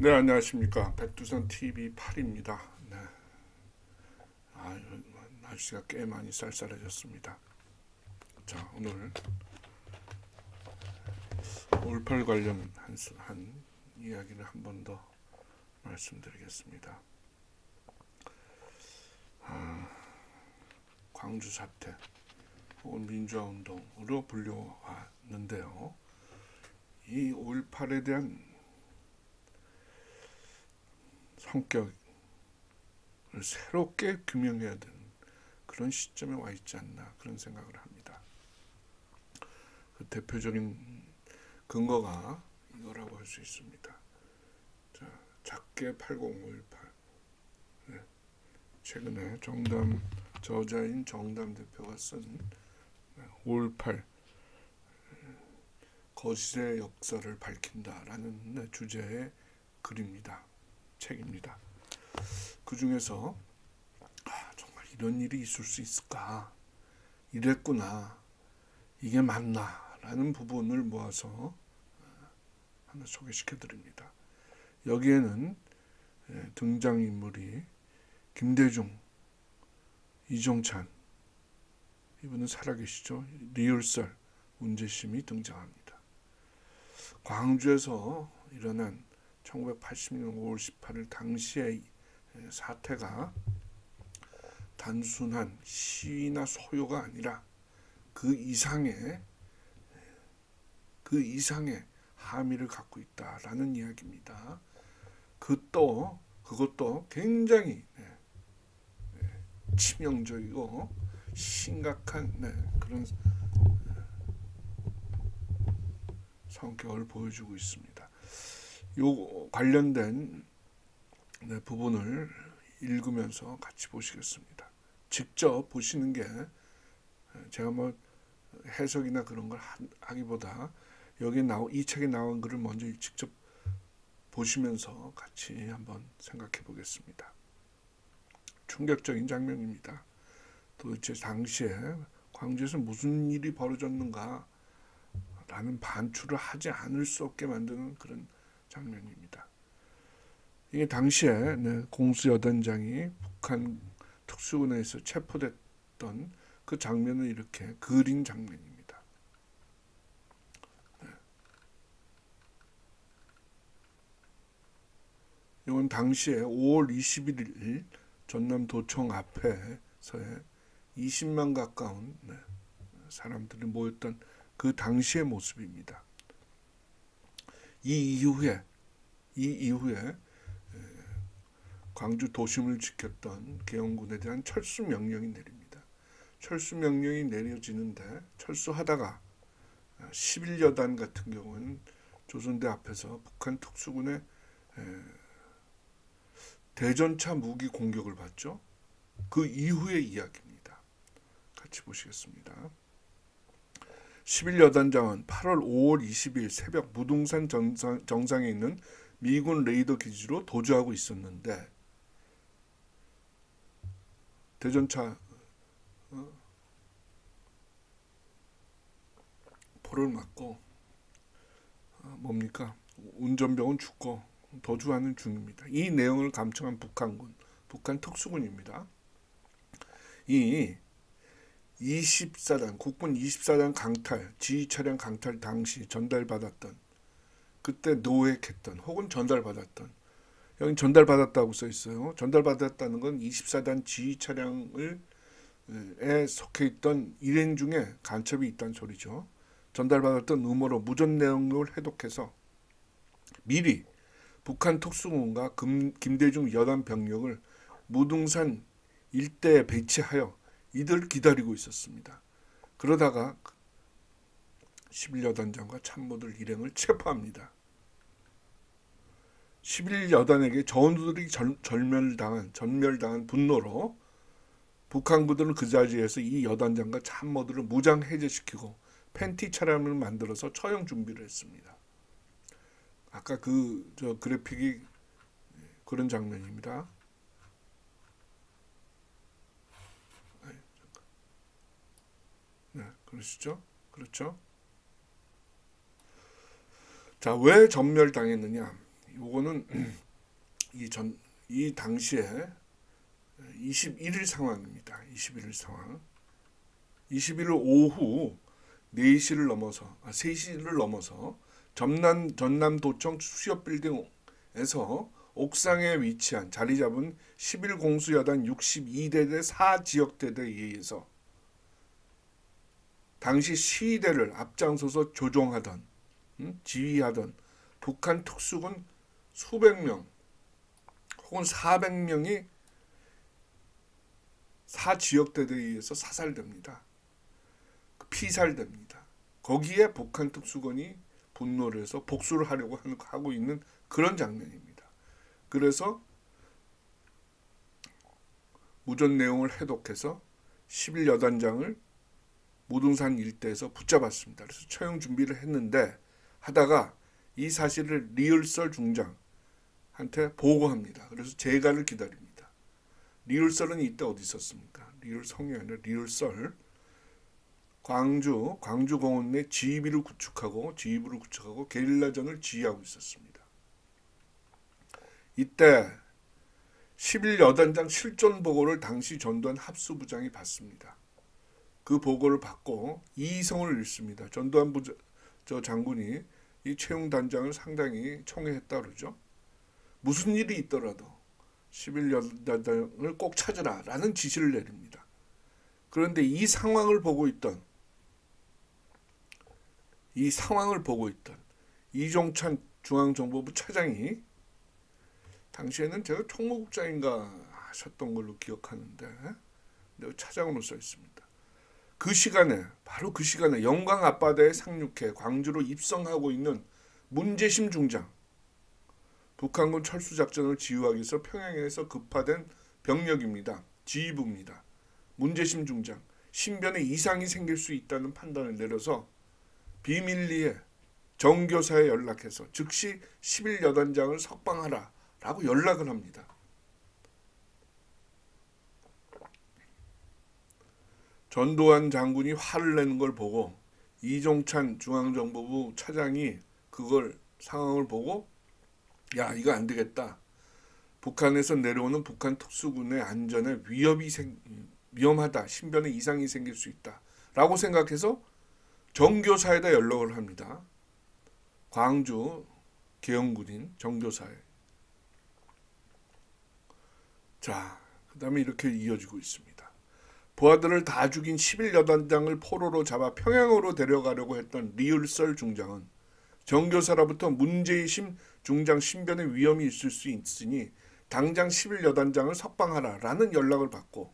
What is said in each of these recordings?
네, 안녕하십니까. 백두산 TV 8입니다. 네. 날씨가 꽤 많이 쌀쌀해졌습니다. 자, 오늘 올팔 관련 한 이야기를 한 번 더 말씀드리겠습니다. 광주 사태 혹은 민주화 운동으로 불려왔는데요. 이 5.18에 대한 성격을 새롭게 규명해야 되는 그런 시점에 와 있지 않나 그런 생각을 합니다. 그 대표적인 근거가 이거라고 할 수 있습니다. 자, 작게 80518. 네. 최근에 저자인 정담 대표가 쓴 5.18 거실의 역사를 밝힌다라는 주제의 글입니다. 책입니다. 그 중에서 정말 이런 일이 있을 수 있을까? 이랬구나. 이게 맞나? 라는 부분을 모아서 하나 소개시켜 드립니다. 여기에는 등장인물이 김대중, 이종찬, 이분은 살아계시죠. 리을설, 문제심이 등장합니다. 광주에서 일어난 1980년 5월 18일 당시의 사태가 단순한 시위나 소요가 아니라 그 이상의 함의를 갖고 있다라는 이야기입니다. 그것도 굉장히 치명적이고 심각한 그런 성격을 보여주고 있습니다. 요 관련된 부분을 읽으면서 같이 보시겠습니다. 직접 보시는 게 제가 뭐 해석이나 그런 걸 하기보다 이 책에 나온 글을 먼저 직접 보시면서 같이 한번 생각해 보겠습니다. 충격적인 장면입니다. 도대체 당시에 광주에서 무슨 일이 벌어졌는가 라는 반추를 하지 않을 수 없게 만드는 그런 장면입니다. 이게 당시에 공수여단장이 북한 특수군에서 체포됐던 그 장면을 이렇게 그린 장면입니다. 이건 당시에 5월 21일 전남도청 앞에서의 20만 가까운 사람들이 모였던 그 당시의 모습입니다. 이 이후에 광주 도심을 지켰던 계엄군에 대한 철수 명령이 내립니다. 철수 명령이 내려지는데 철수하다가 11여단 같은 경우는 조선대 앞에서 북한 특수군의 대전차 무기 공격을 받죠. 그 이후의 이야기입니다. 같이 보시겠습니다. 11여단장은 8월 5월 20일 새벽 무등산 정상에 있는 미군 레이더 기지로 도주하고 있었는데 대전차 포를 맞고 운전병은 죽고 도주하는 중입니다. 이 내용을 감청한 북한 특수군입니다. 이 24단 국군 24단 강탈 지휘 차량 강탈 당시 전달받았던 그때 노획했던 혹은 전달받았던 여기 전달받았다고 써 있어요. 전달받았다는 건 24단 지휘 차량에 속해 있던 일행 중에 간첩이 있다는 소리죠. 전달받았던 음모로 무전 내용을 해독해서 미리 북한 특수군과 김대중 여단 병력을 무등산 일대에 배치하여 이들을 기다리고 있었습니다. 그러다가 11여단장과 참모들 일행을 체포합니다. 11여단에게 전우들이 전멸당한 분노로 북한부들은 그 자리에서 이 여단장과 참모들을 무장 해제시키고 팬티 차량을 만들어서 처형 준비를 했습니다. 아까 그래픽이 그런 장면입니다. 그러시죠? 그렇죠? 자, 왜 전멸당했느냐? 그거는 이 당시에 21일 상황입니다. 21일 상황. 21일 오후 4시를 넘어서 3시를 넘어서 전남도청 수협 빌딩에서 옥상에 위치한 자리 잡은 11공수여단 62대대 4지역대대에 의해서 당시 시위대를 앞장서서 조종하던 지휘하던 북한 특수군 수백 명 혹은 400명이 4지역대대에 의해서 사살됩니다. 피살됩니다. 거기에 북한 특수군이 분노를 해서 복수를 하려고 하고 있는 그런 장면입니다. 그래서 무전 내용을 해독해서 11여단장을 무등산 일대에서 붙잡았습니다. 그래서 처형 준비를 했는데 하다가 이 사실을 리을설 중장한테 보고합니다. 그래서 재가를 기다립니다. 리을설은 이때 어디 있었습니까? 리을성이 아니라 리을설. 광주 공원 내 지휘부를 구축하고 게릴라전을 지휘하고 있었습니다. 이때 11여단장 실존 보고를 당시 전두환 합수부장이 받습니다. 그 보고를 받고 이의성을 읽습니다. 전두환 장군이 이 최용 단장을 상당히 총애했다 그러죠. 무슨 일이 있더라도 11여단장을 꼭 찾으라 라는 지시를 내립니다. 그런데 이 상황을 보고 있던 이종찬 중앙정보부 차장이 당시에는 제가 총무국장인가 하셨던 걸로 기억하는데 차장으로 써 있습니다. 바로 그 시간에 영광 앞바다에 상륙해 광주로 입성하고 있는 문재심 중장, 북한군 철수작전을 지휘하기 위해서 평양에서 급파된 병력입니다. 지휘부입니다. 문재심 중장, 신변에 이상이 생길 수 있다는 판단을 내려서 비밀리에 정교사에 연락해서 즉시 11여단장을 석방하라 라고 연락을 합니다. 전두환 장군이 화를 내는 걸 보고 이종찬 중앙정보부 차장이 그걸 상황을 보고 야 이거 안 되겠다. 북한에서 내려오는 북한 특수군의 안전에 위험하다. 신변에 이상이 생길 수 있다. 라고 생각해서 정교사에다 연락을 합니다. 광주 계엄군인 정교사에. 자, 그 다음에 이렇게 이어지고 있습니다. 부하들을 다 죽인 11여단장을 포로로 잡아 평양으로 데려가려고 했던 리을설 중장은 정교사로부터 문재심 중장 신변에 위험이 있을 수 있으니 당장 11여단장을 석방하라 라는 연락을 받고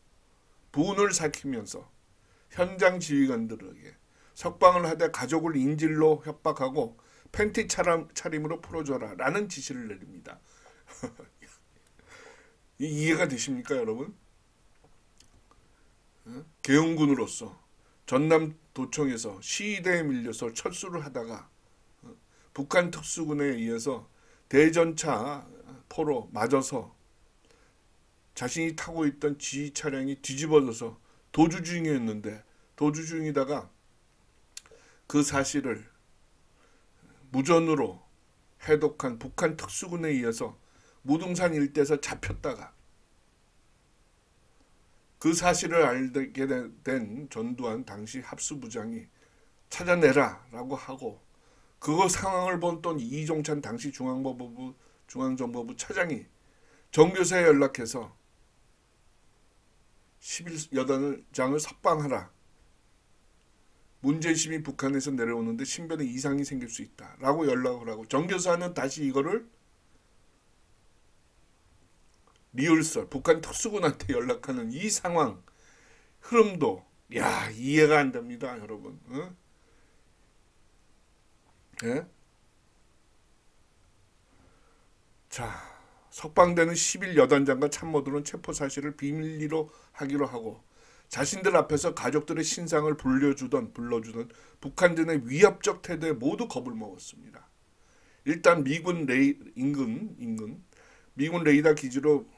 분을 삭히면서 현장 지휘관들에게 석방을 하되 가족을 인질로 협박하고 팬티 차림으로 풀어줘라 라는 지시를 내립니다. 이해가 되십니까 여러분? 계엄군으로서 전남도청에서 시위대에 밀려서 철수를 하다가 북한 특수군에 의해서 대전차 포로 맞아서 자신이 타고 있던 지휘 차량이 뒤집어져서 도주 중이었는데 도주 중이다가 그 사실을 무전으로 해독한 북한 특수군에 의해서 무등산 일대에서 잡혔다가 그 사실을 알게 된 전두환 당시 합수부장이 찾아내라 라고 하고 그거 상황을 본 또 이종찬 당시 중앙정보부 차장이 정교사에 연락해서 11여단장을 석방하라. 문재심이 북한에서 내려오는데 신변에 이상이 생길 수 있다. 라고 연락을 하고 정교사는 다시 이거를 리을설 북한 특수군한테 연락하는 이 상황 흐름도 이해가 안 됩니다. 여러분. 예? 자, 석방되는 11여단장과 참모들은 체포 사실을 비밀리로 하기로 하고 자신들 앞에서 가족들의 신상을 불러주던 북한전의 위협적 태도에 모두 겁을 먹었습니다. 일단 미군 레이더 기지로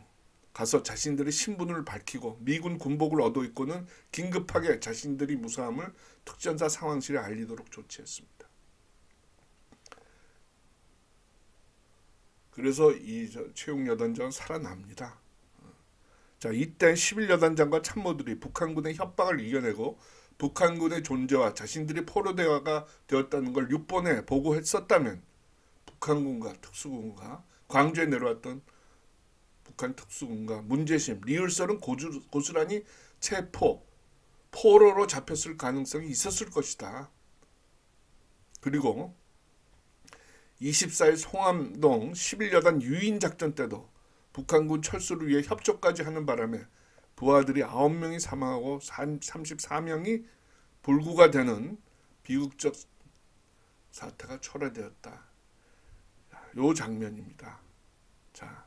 가서 자신들의 신분을 밝히고 미군 군복을 얻어 입고는 긴급하게 자신들이 무사함을 특전사 상황실에 알리도록 조치했습니다. 그래서 이 최웅여단장은 살아납니다. 자, 이때 11여단장과 참모들이 북한군의 협박을 이겨내고 북한군의 존재와 자신들이 포로대화가 되었다는 걸 6번에 보고했었다면 북한군과 특수군과 광주에 내려왔던 북한 특수군과 문재심, 리을설은 고스란히 포로로 잡혔을 가능성이 있었을 것이다. 그리고 24일 송암동 11여단 유인작전 때도 북한군 철수를 위해 협조까지 하는 바람에 부하들이 9명이 사망하고 34명이 불구가 되는 비극적 사태가 초래되었다. 요 장면입니다. 자,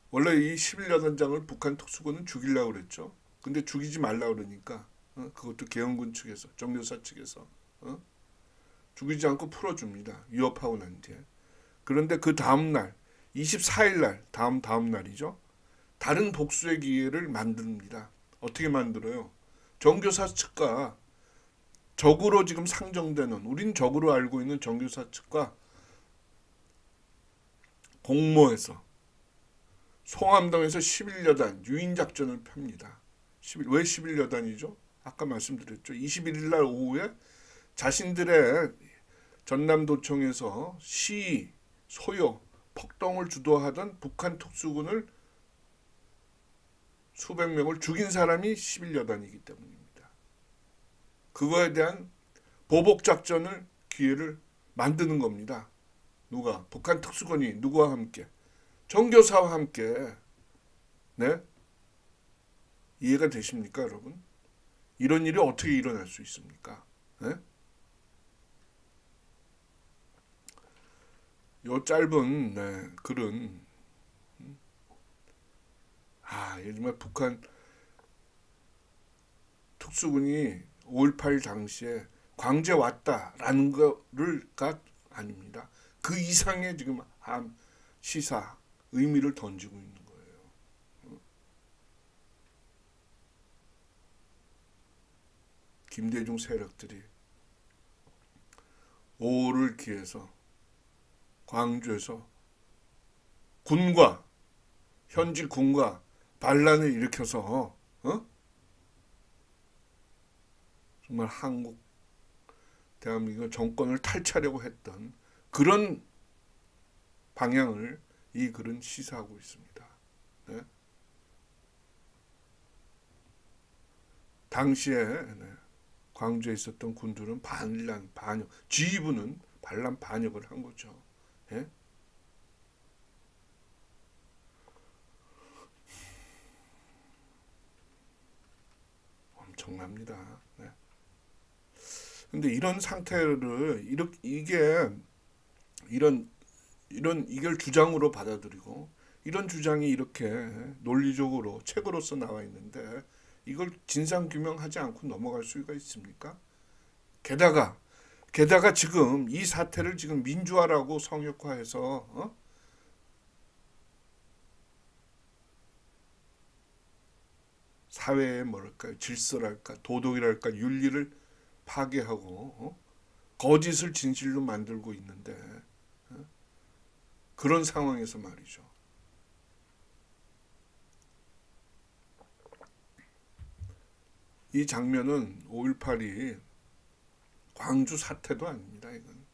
원래 이 11여단장을 북한 특수군은 죽이려고 그랬죠. 근데 죽이지 말라 그러니까 그것도 계엄군 측에서, 정교사 측에서 죽이지 않고 풀어줍니다. 위협하고 난 뒤에. 그런데 그 다음날 24일 날 다음 날이죠. 다른 복수의 기회를 만듭니다. 어떻게 만들어요? 정교사 측과 적으로 지금 상정되는, 우린 적으로 알고 있는 정교사 측과 공모해서 송암동에서 11여단 유인작전을 펴니다. 왜 11여단이죠? 아까 말씀드렸죠. 21일 날 오후에 자신들의 전남도청에서 시위, 소요, 폭동을 주도하던 북한 특수군을 수백 명을 죽인 사람이 11여단이기 때문입니다. 그거에 대한 보복작전을 기회를 만드는 겁니다. 누가? 북한 특수군이 누구와 함께? 정교사와 함께. 네? 이해가 되십니까, 여러분? 이런 일이 어떻게 일어날 수 있습니까? 네? 요 짧은 글은 정말 북한 특수군이 5.18 당시에 광주에 왔다라는 거가 아닙니다. 그 이상의 지금 시사, 의미를 던지고 있는 거예요. 김대중 세력들이 5.5를 기해서 광주에서 현지 군과 반란을 일으켜서 정말 한국 대한민국 정권을 탈취하려고 했던 그런 방향을 이 글은 시사하고 있습니다. 네. 당시에 광주에 있었던 군들은 반란, 반역, 지휘부는 반란, 반역을 한 거죠. 예? 엄청납니다. 네. 근데 이런 상태를 이걸 주장으로 받아들이고 이런 주장이 이렇게 논리적으로 책으로서 나와 있는데 이걸 진상 규명하지 않고 넘어갈 수가 있습니까? 게다가 지금 이 사태를 지금 민주화라고 성역화해서 사회의 질서랄까, 도덕이랄까, 윤리를 파괴하고 거짓을 진실로 만들고 있는데 그런 상황에서 말이죠. 이 장면은 5.18이 광주 사태도 아닙니다. 이건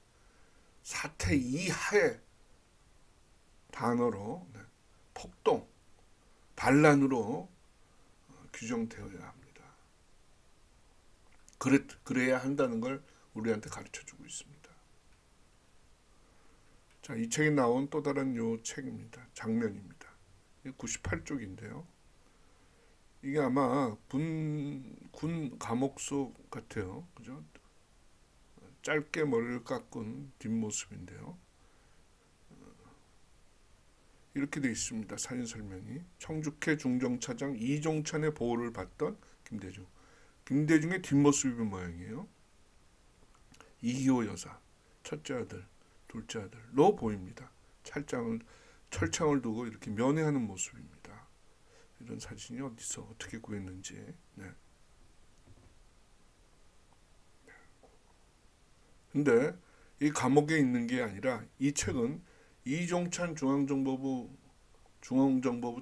사태 이하의 단어로 폭동, 반란으로 규정되어야 합니다. 그래야 한다는 걸 우리한테 가르쳐주고 있습니다. 자, 이 책에 나온 또 다른 요 책입니다. 장면입니다. 98쪽인데요. 이게 아마 군 감옥소 같아요. 그죠? 짧게 머리를 깎은 뒷모습인데요. 이렇게 되어 있습니다. 사진 설명이. 청주회 중정차장 이종찬의 보호를 받던 김대중. 김대중의 뒷모습이 모양이에요. 이기호 여사, 첫째 아들, 둘째 아들로 보입니다. 철창을 두고 이렇게 면회하는 모습입니다. 이런 사진이 어디서 어떻게 구했는지. 네. 근데 이 감옥에 있는 게 아니라 이 책은 이종찬 중앙정보부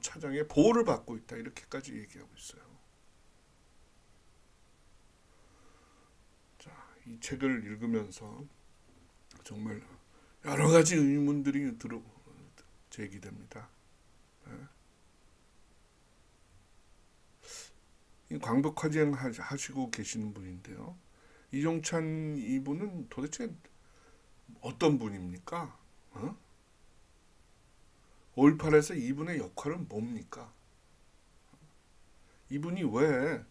차장의 보호를 받고 있다 이렇게까지 얘기하고 있어요. 자, 이 책을 읽으면서 정말 여러 가지 의문들이 제기됩니다. 광복화쟁 하시고 계시는 분인데요. 이종찬 이분은 도대체 어떤 분입니까? 5.18에서 이분의 역할은 뭡니까? 이분이 왜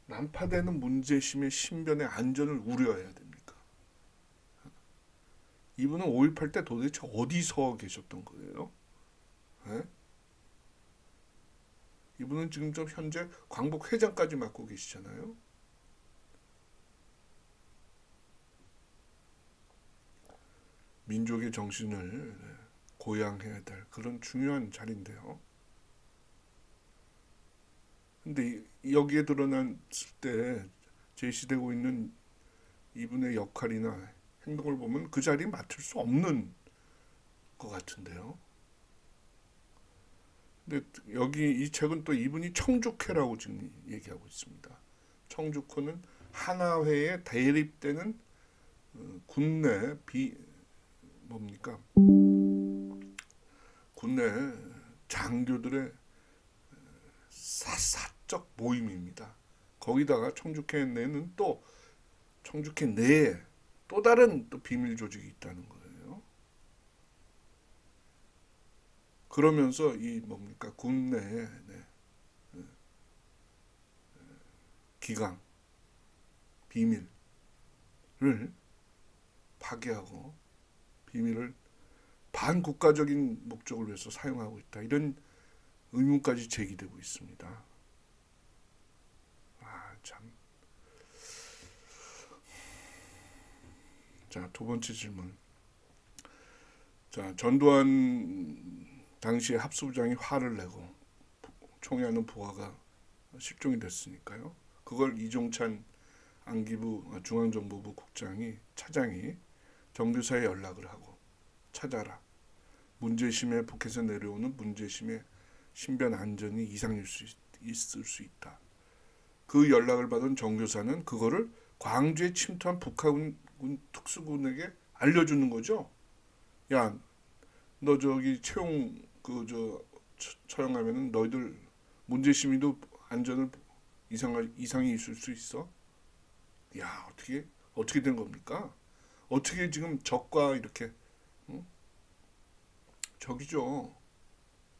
난파되는 문재심의 신변의 안전을 우려해야 됩니까? 이분은 5.18 때 도대체 어디서 계셨던 거예요? 에? 이분은 지금 좀 현재 광복회장까지 맡고 계시잖아요. 민족의 정신을 고양해야 될 그런 중요한 자리인데요. 근데 여기에 드러났을 때 제시되고 있는 이분의 역할이나 행동을 보면 그 자리에 맡을 수 없는 것 같은데요. 근데 여기 이 책은 또 이분이 청주회라고 지금 얘기하고 있습니다. 청주회는 하나회에 대립되는 국내 뭡니까? 국내 장교들의 사적 모임입니다. 거기다가 청주회 내는 또 청주회 내에 또 다른 또 비밀 조직이 있다는 거예요. 그러면서 이 뭡니까? 국내의 기강, 비밀을 파괴하고 비밀을 반국가적인 목적을 위해서 사용하고 있다. 이런 의문까지 제기되고 있습니다. 참. 자, 두 번째 질문. 자, 전두환 당시에 합수부장이 화를 내고 총회하는 부하가 실종이 됐으니까요. 그걸 이종찬 안기부 중앙정보부 차장이 정교사에 연락을 하고 찾아라. 문재심의 북에서 내려오는 문재심의 신변 안전이 이상일 수 있을 수 있다. 그 연락을 받은 정교사는 그거를 광주에 침투한 북한군 특수군에게 알려주는 거죠. 야, 너 저기 채용 처형하면은 너희들 문재심이도 안전을 이상이 있을 수 있어. 야, 어떻게 된 겁니까? 어떻게 지금 적과 이렇게 적이죠.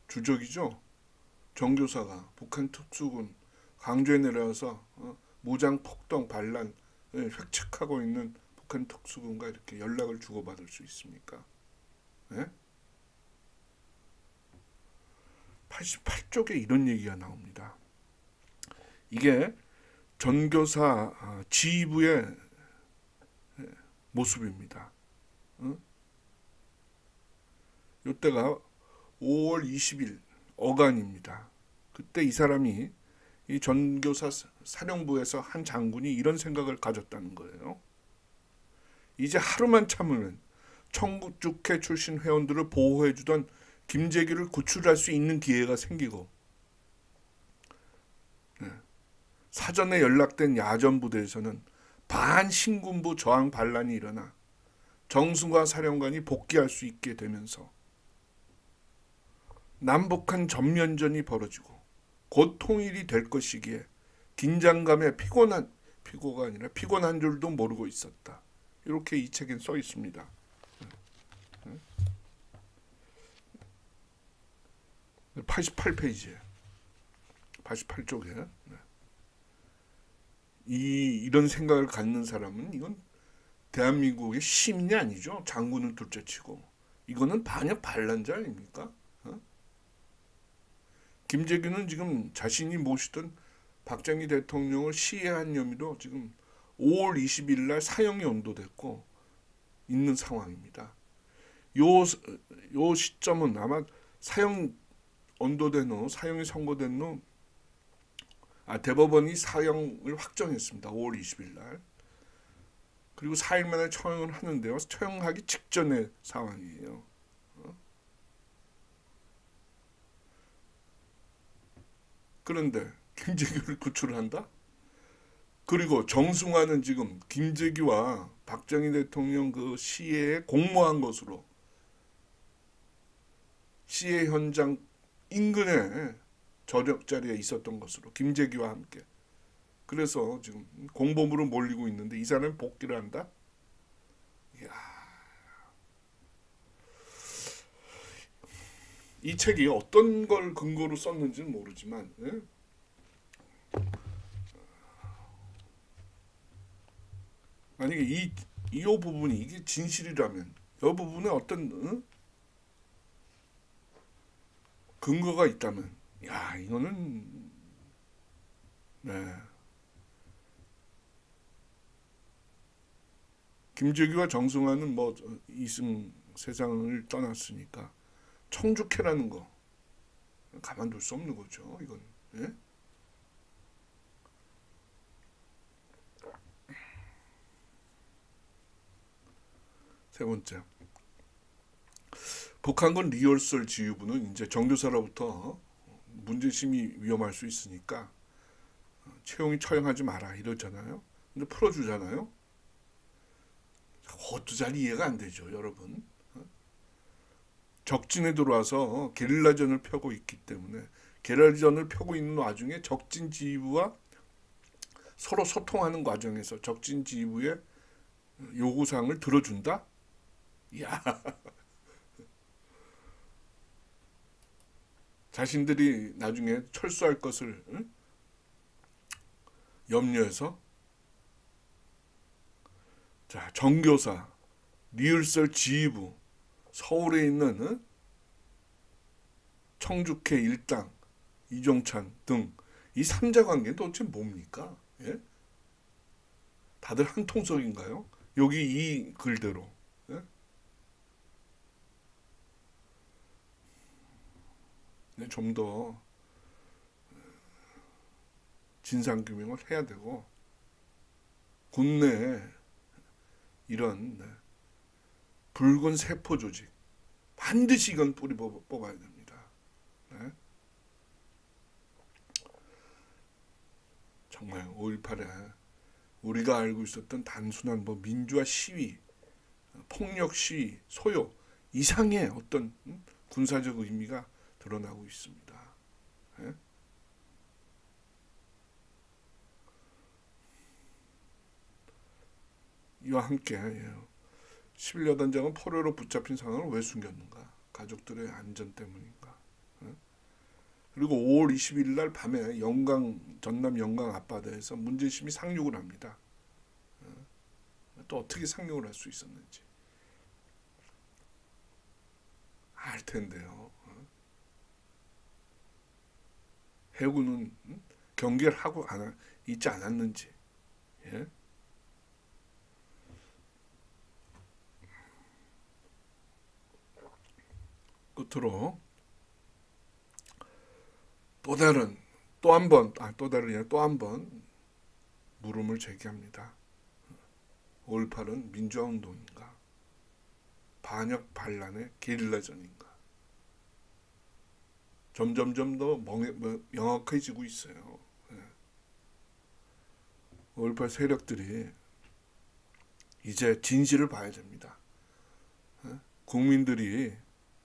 주적이죠. 정교사가 북한 특수군 광주에 내려와서 무장 폭동 반란 획책하고 있는 북한 특수군과 이렇게 연락을 주고받을 수 있습니까? 네? 88쪽에 이런 얘기가 나옵니다. 이게 전교사 지휘부의 모습입니다. 이때가 5월 20일 어간입니다. 그때 이 사람이 이 전교사 사령부에서 한 장군이 이런 생각을 가졌다는 거예요. 이제 하루만 참으면 청주회 출신 회원들을 보호해주던 김재규를 구출할 수 있는 기회가 생기고 사전에 연락된 야전부대에서는 반신군부 저항 반란이 일어나 정승과 사령관이 복귀할 수 있게 되면서 남북한 전면전이 벌어지고 곧 통일이 될 것이기에 긴장감에 피곤한 줄도 모르고 있었다. 이렇게 이 책엔 써 있습니다. 88페이지에 88쪽에 이런 생각을 갖는 사람은 이건 대한민국의 시민이 아니죠. 장군은 둘째치고 이거는 반역 반란자 아닙니까? 김재규는 지금 자신이 모시던 박정희 대통령을 시해한 혐의로 지금 5월 20일 날 사형이 언도됐고 있는 상황입니다. 요 시점은 아마 사형이 선고된 후 대법원이 사형을 확정했습니다. 5월 20일 날. 그리고 4일 만에 처형을 하는데요. 처형하기 직전의 상황이에요. 그런데 김재규를 구출을 한다? 그리고 정승화는 지금 김재규와 박정희 대통령 그 시해에 공모한 것으로 시해 현장 인근에 저녁 자리에 있었던 것으로 김재규와 함께. 그래서 지금 공범으로 몰리고 있는데 이 사람이 복귀를 한다? 이야, 이 책이 어떤 걸 근거로 썼는지는 모르지만 예? 만약에 이 부분이 이게 진실이라면 이 부분에 어떤 근거가 있다면 야 이거는 네. 김재규와 정승환은 뭐 이승 세상을 떠났으니까 청주캐라는 거 가만둘 수 없는 거죠. 이건 예? 세 번째, 북한군 리얼설 지휘부는 이제 정교사로부터 문제심이 위험할 수 있으니까 채용이 처형하지 마라 이러잖아요. 근데 풀어주잖아요. 그것도 잘 이해가 안 되죠, 여러분. 적진에 들어와서 게릴라전을 펴고 있기 때문에 게릴라전을 펴고 있는 와중에 적진 지휘부와 서로 소통하는 과정에서 적진 지휘부의 요구사항을 들어준다? 야, 자신들이 나중에 철수할 것을 염려해서 자 정교사, 리을설 지휘부, 서울에 있는 청주회 일당, 이종찬 등 이 삼자 관계는 도대체 뭡니까? 예? 다들 한 통속인가요? 여기 이 글대로 예? 좀 더 진상규명을 해야 되고 국내에 이런 붉은 세포 조직 반드시 이건 뿌리 뽑아야 됩니다. 네? 정말 5.18에 우리가 알고 있었던 단순한 뭐 민주화 시위, 폭력 시위, 소요 이상의 어떤 군사적 의미가 드러나고 있습니다. 네? 이와 함께 11여단장은 포로로 붙잡힌 상황을 왜 숨겼는가? 가족들의 안전 때문인가? 그리고 5월 20일 날 밤에 전남 영광 앞바다에서 문제심이 상륙을 합니다. 또 어떻게 상륙을 할 수 있었는지 알 텐데요. 해군은 경계를 하고 있지 않았는지. 예? 끝으로 또 한 번 물음을 제기합니다. 5.18은 민주화 운동인가? 반역 반란의 게릴라전인가? 점점점 더 명확해지고 있어요. 5.18 세력들이 이제 진실을 봐야 됩니다. 국민들이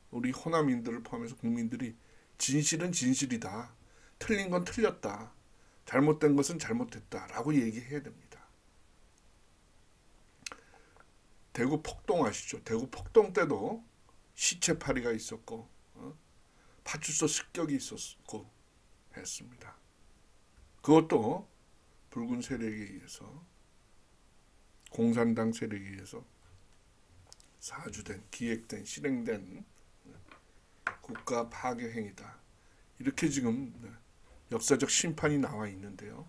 우리 호남인들을 포함해서 국민들이 진실은 진실이다. 틀린 건 틀렸다. 잘못된 것은 잘못됐다라고 얘기해야 됩니다. 대구 폭동 아시죠? 대구 폭동 때도 시체 파리가 있었고 파출소 습격이 있었고 했습니다. 그것도 붉은 세력에 의해서 공산당 세력에 의해서 사주된 기획된 실행된 국가 파괴 행위다. 이렇게 지금 역사적 심판이 나와 있는데요.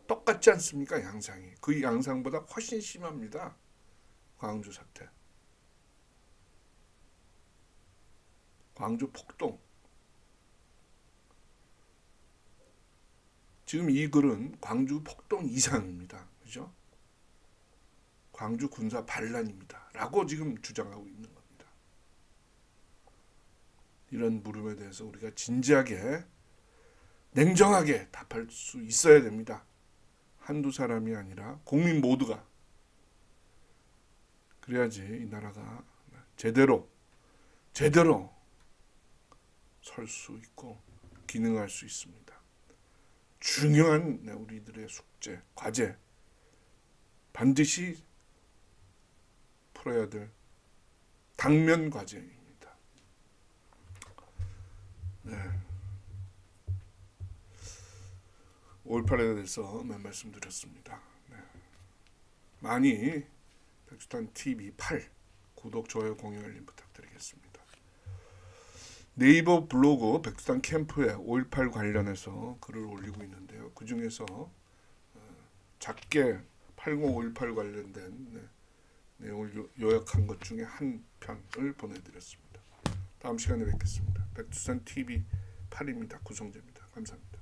똑같지 않습니까? 양상이. 그 양상보다 훨씬 심합니다. 광주 사태. 광주 폭동. 지금 이 글은 광주 폭동 이상입니다. 그죠? 광주 군사 반란입니다. 라고 지금 주장하고 있는 겁니다. 이런 물음에 대해서 우리가 진지하게 냉정하게 답할 수 있어야 됩니다. 한두 사람이 아니라 국민 모두가. 그래야지 이 나라가 제대로 설 수 있고 기능할 수 있습니다. 중요한 우리들의 숙제, 과제 반드시 풀어야 될 당면 과제입니다. 네. 5.18에 대해서 말씀드렸습니다. 네. 많이 백두산 TV 8 구독, 좋아요, 공유, 알림 부탁드리겠습니다. 네이버 블로그 백두산 캠프에 5.18 관련해서 글을 올리고 있는데요. 그 중에서 작게 80.5.18 관련된 내용을 요약한 것 중에 한 편을 보내드렸습니다. 다음 시간에 뵙겠습니다. 백두산 TV 8입니다. 구성재입니다. 감사합니다.